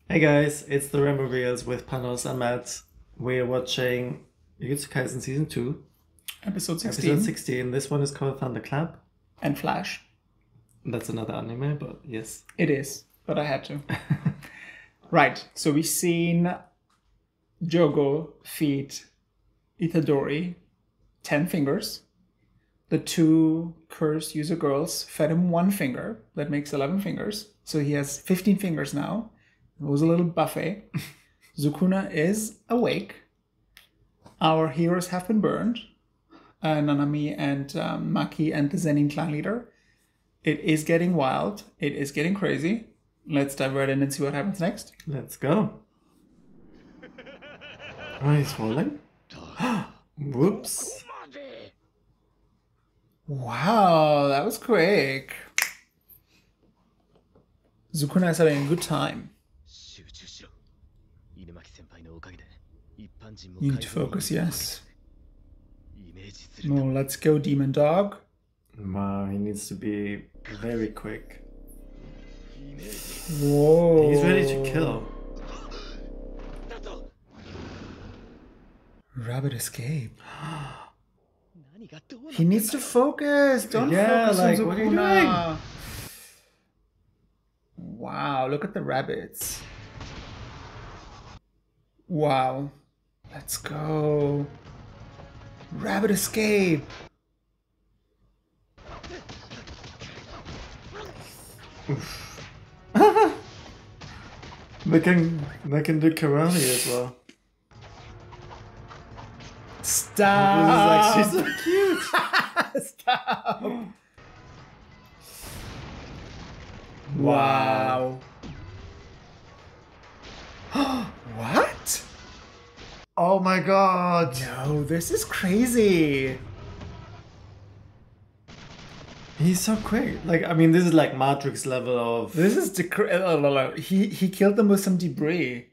Hey guys, it's the Rambo Reels with Panos and Matt. We're watching Jujutsu Kaisen Season 2, Episode 16. Episode 16. This one is called Thunderclap. And Flash. That's another anime, but yes. It is, but I had to. Right, so we've seen Jogo feed Itadori 10 fingers. The two cursed user girls fed him 1 finger. That makes 11 fingers. So he has 15 fingers now. It was a little buffet. Sukuna is awake. Our heroes have been burned. Nanami and Maki and the Zenin clan leader. It is getting wild. It is getting crazy. Let's dive right in and see what happens next. Let's go. Oh, he's falling. Whoops. Wow, that was quick. Sukuna is having a good time. You need to focus, yes. No, let's go, demon dog. Wow, he needs to be very quick. Whoa. He's ready to kill. Rabbit escape. He needs to focus. Don't focus like, on what are you Sukuna. doing? Wow, look at the rabbits. Wow. Let's go. Rabbit escape. They can do karate as well. Stop. This is actually so cute. Stop. Wow. What? Oh my god. No, this is crazy. He's so quick. Like, I mean, this is like Matrix level of... This is he killed them with some debris.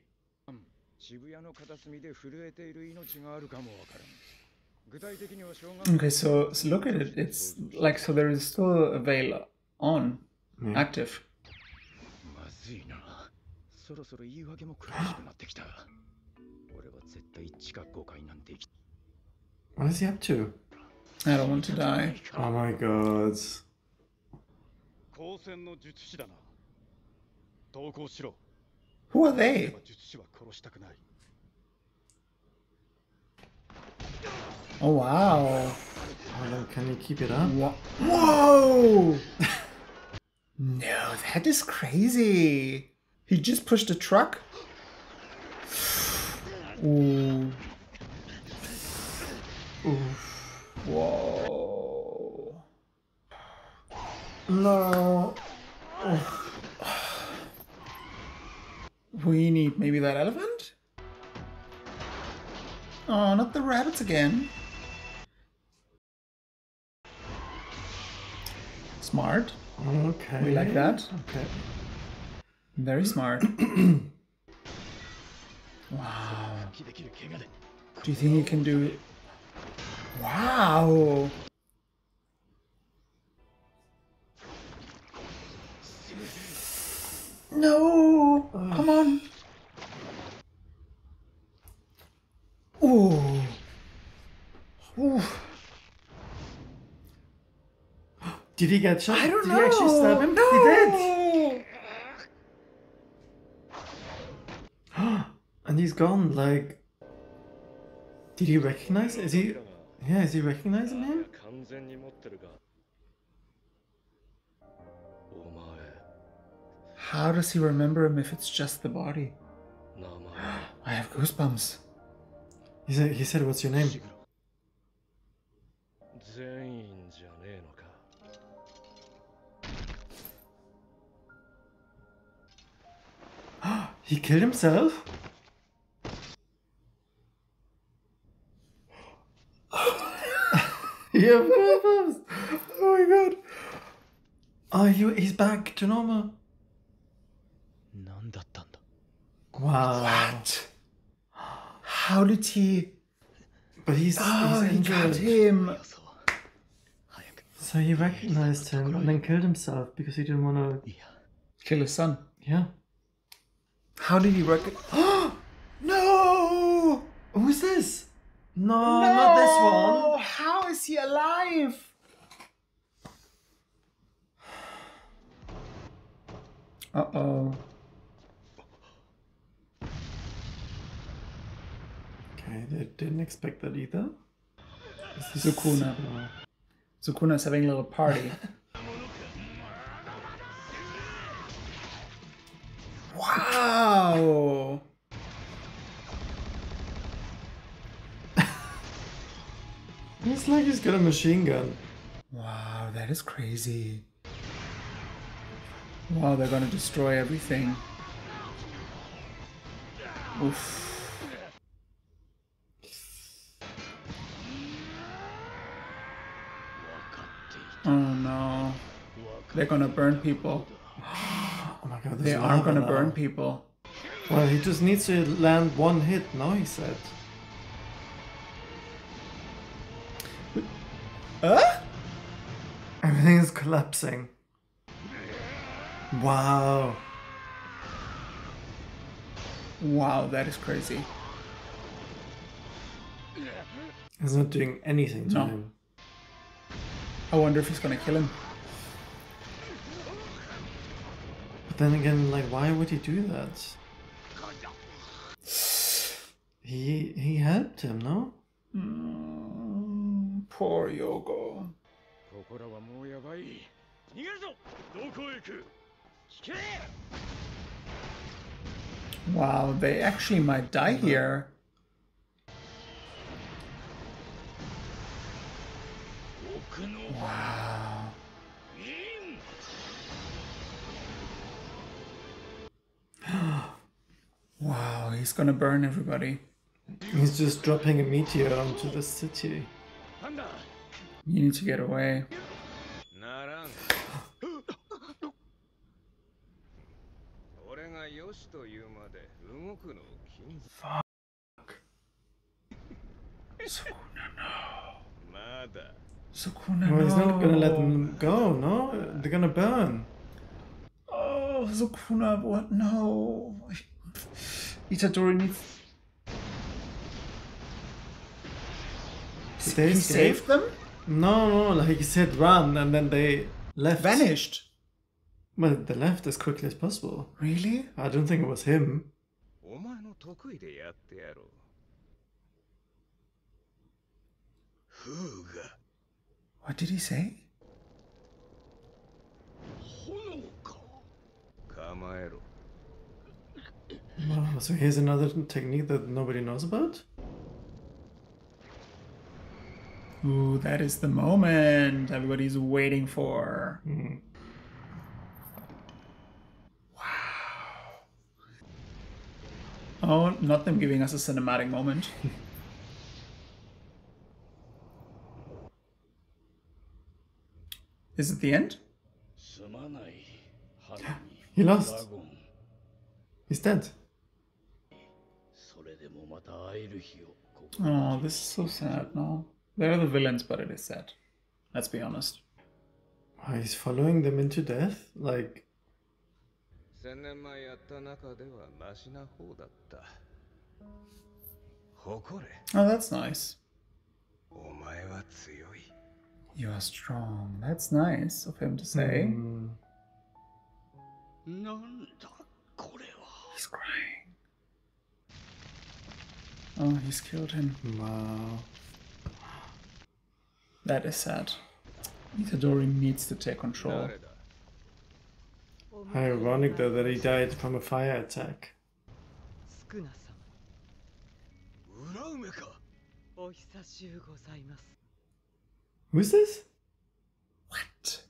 Okay, so look at it. It's like, so there is still a veil on, active. What is he up to? I don't want to die. Oh my god. Who are they? Oh wow. Oh, then can you keep it up? Whoa! No, that is crazy. He just pushed a truck. Ooh. Ooh. Whoa. No. We need maybe that elephant? Oh, not the rabbits again. Smart. Okay. We like that. Okay. Very smart. Wow. Do you think he can do it? Wow. No. Come on. Ooh. Ooh. Did he get shot? I don't know. Did he actually stab him? No. He did. And he's gone. Like, did he recognize? Is he? Yeah, is he recognizing him? How does he remember him if it's just the body? I have goosebumps. He said, what's your name? He killed himself? Yeah, goosebumps. Oh my god. Oh, he's back to normal. Wow. What? How did he? But he's He injured. got him. So he recognized him and then killed himself because he didn't want to Kill his son. Yeah. How did he recognize? No! Who's this? No, not this one. How is he alive? Uh-oh. Okay, they didn't expect that either. Sukuna. Sukuna's having a little party. Wow! It's like he's got a machine gun. Wow, that is crazy. Wow, they're gonna destroy everything. Oof. Oh no. They're gonna burn people. Oh my god, They aren't gonna burn people. Well, he just needs to land one hit now, he said. Everything is collapsing. Wow. Wow, that is crazy. He's not doing anything to him. I wonder if he's gonna kill him. But then again, like, why would he do that? He helped him, no? Poor Jogo. Wow, they actually might die here. Wow. Wow, he's gonna burn everybody. He's just dropping a meteor onto the city. You need to get away. Fuck. Sukuna, no. Sukuna, Well, he's not no. gonna let them go, no? They're gonna burn. Oh, Sukuna, what? No. Itadori needs... They he saved them? No, like he said run, and then they left. Vanished. Well, they left as quickly as possible. Really? I don't think it was him. What did he say? Wow, so here's another technique that nobody knows about? Ooh, that is the moment everybody's waiting for. Wow. Oh, not them giving us a cinematic moment. Is it the end? He lost. He's dead. Oh, this is so sad, no? They're the villains, but it is sad. Let's be honest. Oh, he's following them into death? Like... Oh, that's nice. You are strong. That's nice of him to say. He's crying. Oh, he's killed him. Wow. That is sad. Itadori needs to take control. How ironic though that he died from a fire attack. Who's this? What?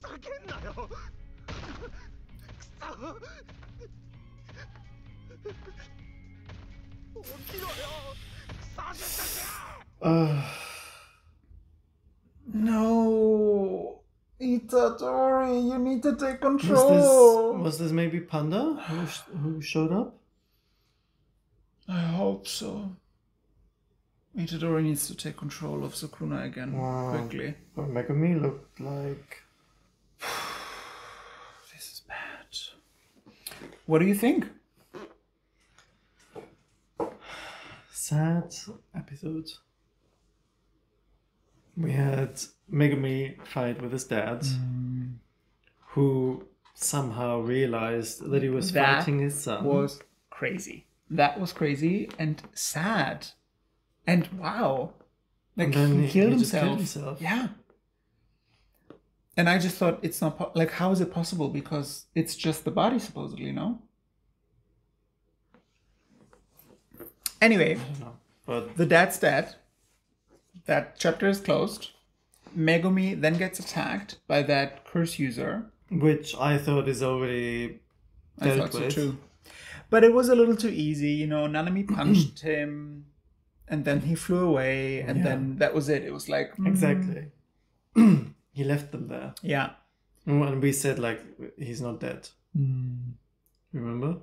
No, Itadori, you need to take control. Was this maybe Panda who showed up? I hope so. Itadori needs to take control of Sukuna again quickly. But Megumi looked like... This is bad. What do you think? sad episode. We had Megumi fight with his dad, who somehow realized that he was fighting his son. That was crazy. That was crazy and sad. And wow. Like, And then he killed just killed himself. Yeah. And I just thought, it's not... like, how is it possible? Because it's just the body, supposedly, no? Anyway, I don't know. But the dad's dead. That chapter is closed. Megumi then gets attacked by that curse user. which I thought is already dealt I thought so with. too. But it was a little too easy, you know. Nanami punched him, and then he flew away, and then that was it. It was like... Exactly. He left them there. Yeah. And we said, like, he's not dead. Remember?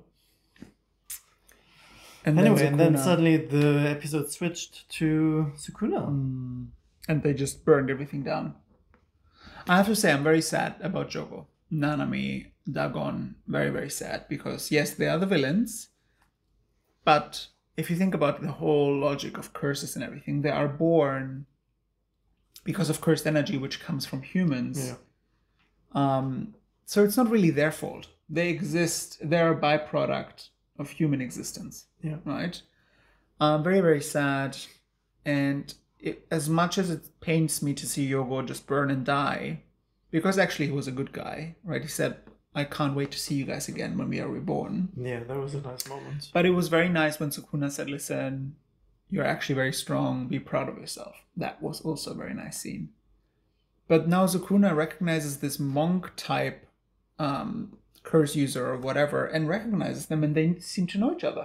And Anyway, then and then Sukuna- suddenly the episode switched to Sukuna. and they just burned everything down. I have to say, I'm very sad about Jogo. Nanami, Dagon, very, very sad. Because, yes, they are the villains. But if you think about the whole logic of curses and everything, they are born because of cursed energy, which comes from humans. Yeah. So it's not really their fault. They exist. They're a byproduct of human existence. Yeah. Right? Very, very sad. And as much as it pains me to see Jogo just burn and die, because actually he was a good guy, right? He said, I can't wait to see you guys again when we are reborn. Yeah, that was a nice moment. But it was very nice when Sukuna said, listen, you're actually very strong. Be proud of yourself. That was also a very nice scene. But now Sukuna recognizes this monk type curse user or whatever and recognizes them, and they seem to know each other.